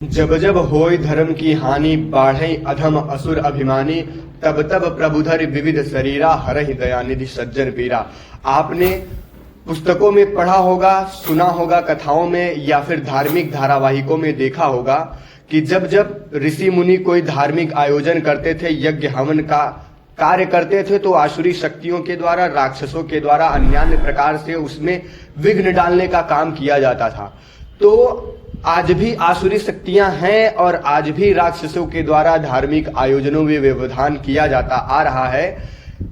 जब जब होय धर्म की हानि, बाढ़े अधम असुर अभिमानी, तब तब प्रभुधर विविध शरीरा, हरहि दयानिधि सज्जन पीरा। आपने पुस्तकों में पढ़ा होगा, सुना होगा कथाओं में, या फिर धार्मिक धारावाहिकों में देखा होगा कि जब जब ऋषि मुनि कोई धार्मिक आयोजन करते थे, यज्ञ हवन का कार्य करते थे, तो आसुरी शक्तियों के द्वारा, राक्षसों के द्वारा अन्य प्रकार से उसमें विघ्न डालने का काम किया जाता था। तो आज भी आसुरी शक्तियां हैं और आज भी राक्षसों के द्वारा धार्मिक आयोजनों में व्यवधान किया जाता आ रहा है।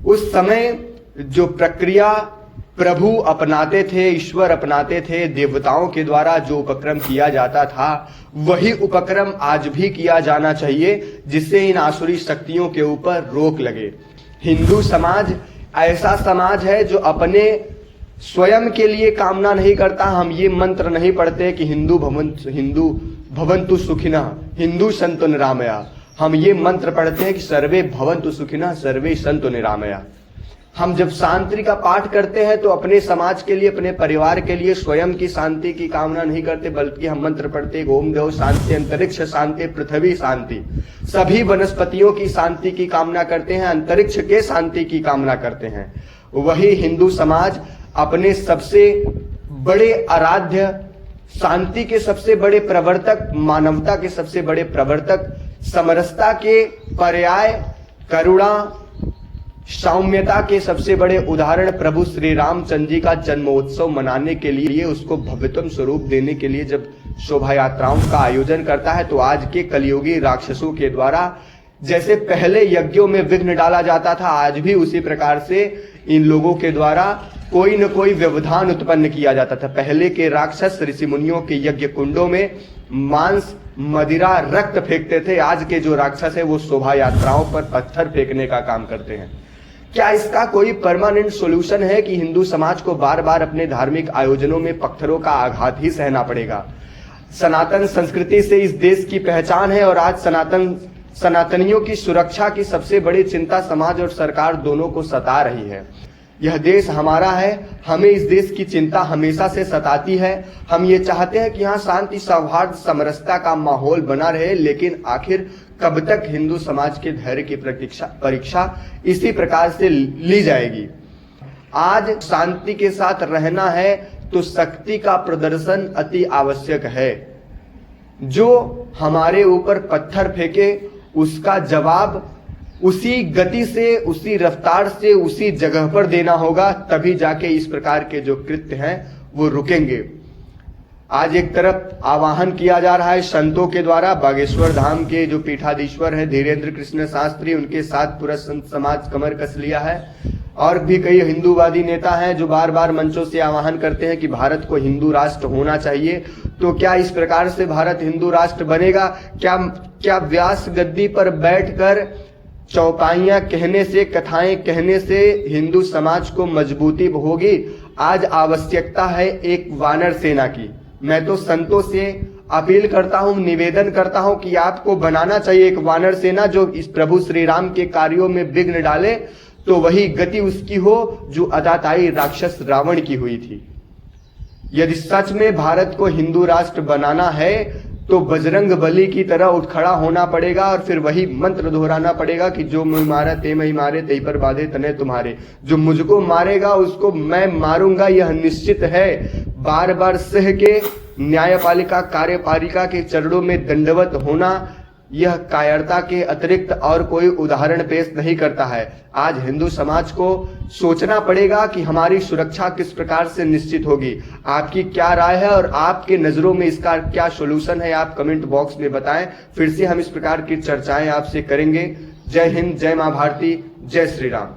उस समय जो प्रक्रिया प्रभु अपनाते थे, ईश्वर अपनाते थे, देवताओं के द्वारा जो उपक्रम किया जाता था, वही उपक्रम आज भी किया जाना चाहिए, जिससे इन आसुरी शक्तियों के ऊपर रोक लगे। हिंदू समाज ऐसा समाज है जो अपने स्वयं के लिए कामना नहीं करता। हम ये मंत्र नहीं पढ़ते कि हिंदू भवन्तु सुखिनः, हिंदू सन्तु निरामया। हम ये मंत्र पढ़ते हैं कि सर्वे भवन्तु सुखिनः, सर्वे सन्तु निरामया। हम जब शांति का पाठ करते हैं तो अपने समाज के लिए, अपने परिवार के लिए, स्वयं की शांति की कामना नहीं करते, बल्कि हम मंत्र पढ़ते हैं ओम देव शांति, अंतरिक्ष शांति, पृथ्वी शांति। सभी वनस्पतियों की शांति की कामना करते हैं, अंतरिक्ष के शांति की कामना करते हैं। वही हिंदू समाज अपने सबसे बड़े आराध्य, शांति के सबसे बड़े प्रवर्तक, मानवता के सबसे बड़े प्रवर्तक, समरसता के पर्याय, करुणा, सौम्यता के सबसे बड़े उदाहरण प्रभु श्री रामचंद्र जी का जन्मोत्सव मनाने के लिए, उसको भव्यतम स्वरूप देने के लिए जब शोभा यात्राओं का आयोजन करता है, तो आज के कलियुगी राक्षसों के द्वारा जैसे पहले यज्ञों में विघ्न डाला जाता था, आज भी उसी प्रकार से इन लोगों के द्वारा कोई न कोई व्यवधान उत्पन्न किया जाता था। पहले के राक्षस ऋषि मुनियों के यज्ञ कुंडों में मांस, मदिरा, रक्त फेंकते थे। आज के जो राक्षस है वो शोभा यात्राओं पर पत्थर फेंकने का काम करते हैं। क्या इसका कोई परमानेंट सॉल्यूशन है कि हिंदू समाज को बार बार अपने धार्मिक आयोजनों में पत्थरों का आघात ही सहना पड़ेगा? सनातन संस्कृति से इस देश की पहचान है, और आज सनातनियों की सुरक्षा की सबसे बड़ी चिंता समाज और सरकार दोनों को सता रही है। यह देश हमारा है, हमें इस देश की चिंता हमेशा से सताती है। हम ये चाहते हैं कि यहाँ शांति, सौहार्द, समरसता का माहौल बना रहे, लेकिन आखिर कब तक हिंदू समाज के धैर्य की परीक्षा इसी प्रकार से ली जाएगी? आज शांति के साथ रहना है तो शक्ति का प्रदर्शन अति आवश्यक है। जो हमारे ऊपर पत्थर फेंके, उसका जवाब उसी गति से, उसी रफ्तार से, उसी जगह पर देना होगा, तभी जाके इस प्रकार के जो कृत्य हैं वो रुकेंगे। आज एक तरफ आवाहन किया जा रहा है संतों के द्वारा, बागेश्वर धाम के जो पीठाधीश्वर हैं धीरेन्द्र कृष्ण शास्त्री, उनके साथ पूरा संत समाज कमर कस लिया है। और भी कई हिंदूवादी नेता हैं जो बार बार मंचों से आह्वान करते हैं कि भारत को हिंदू राष्ट्र होना चाहिए। तो क्या इस प्रकार से भारत हिंदू राष्ट्र बनेगा? क्या व्यास गद्दी पर बैठकर चौपाइयां कहने से, कथाएं कहने से हिंदू समाज को मजबूती होगी? आज आवश्यकता है एक वानर सेना की। मैं तो संतों से अपील करता हूं, निवेदन करता हूं कि आपको बनाना चाहिए एक वानर सेना जो इस प्रभु श्री राम के कार्यों में विघ्न डाले, तो वही गति उसकी हो जो अदाताई राक्षस रावण की हुई थी। यदि सच में भारत को हिंदू राष्ट्र बनाना है तो बजरंग बली की तरह उठ खड़ा होना पड़ेगा, और फिर वही मंत्र दोहराना पड़ेगा कि जो मुझे मारा ते मैं मारे, तई पर बाधे तने तुम्हारे। जो मुझको मारेगा उसको मैं मारूंगा, यह निश्चित है। बार बार सह के न्यायपालिका, कार्यपालिका के चरणों में दंडवत होना, यह कायरता के अतिरिक्त और कोई उदाहरण पेश नहीं करता है। आज हिंदू समाज को सोचना पड़ेगा कि हमारी सुरक्षा किस प्रकार से निश्चित होगी। आपकी क्या राय है और आपके नजरों में इसका क्या सॉल्यूशन है, आप कमेंट बॉक्स में बताएं। फिर से हम इस प्रकार की चर्चाएं आपसे करेंगे। जय हिंद, जय मां भारती, जय श्री राम।